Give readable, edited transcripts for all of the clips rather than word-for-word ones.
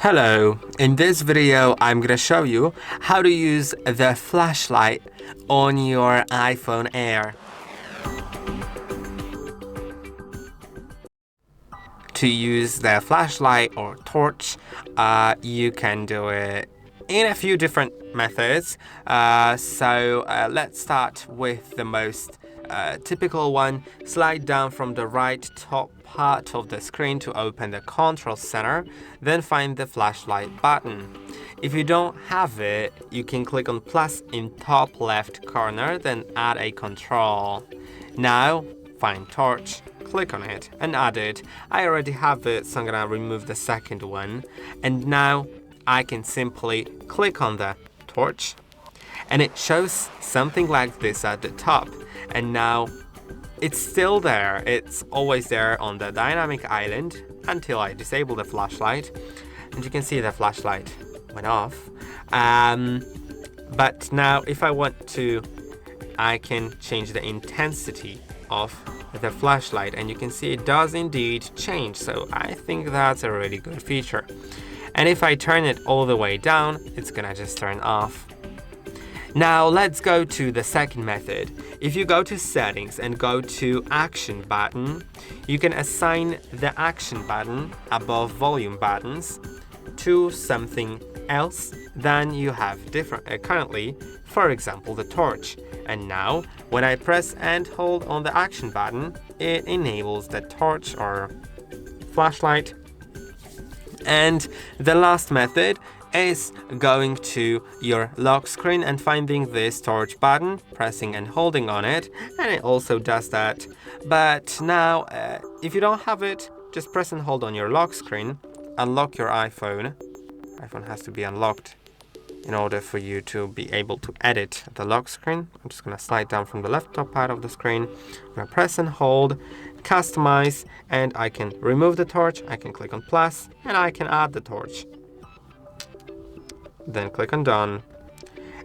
Hello, in this video I'm gonna show you how to use the flashlight on your iPhone Air. To use the flashlight or torch, you can do it in a few different methods. Let's start with the most typical one. Slide down from the right top part of the screen to open the control center, then find the flashlight button. If you don't have it, you can click on plus in top left corner, then add a control. Now find torch, click on it and add it. I already have it, so I'm gonna remove the second one. And now I can simply click on the torch and it shows something like this at the top. And now it's still there. It's always there on the dynamic island until I disable the flashlight. And you can see the flashlight went off. But now if I want to, I can change the intensity of the flashlight, and you can see it does indeed change. So I think that's a really good feature. And if I turn it all the way down, it's gonna just turn off. Now let's go to the second method. If you go to settings and go to action button, you can assign the action button above volume buttons to something else than you have currently, for example the torch. And now when I press and hold on the action button, it enables the torch or flashlight. And the last method is going to your lock screen and finding this torch button, pressing and holding on it, and it also does that. But now if you don't have it, just press and hold on your lock screen, unlock your iPhone. iPhone has to be unlocked in order for you to be able to edit the lock screen. I'm just gonna slide down from the left top part of the screen. I'm gonna press and hold, customize, and I can remove the torch. I can click on plus and I can add the torch. Then click on done.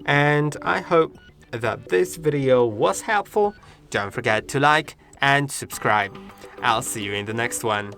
And I hope that this video was helpful. Don't forget to like and subscribe. I'll see you in the next one.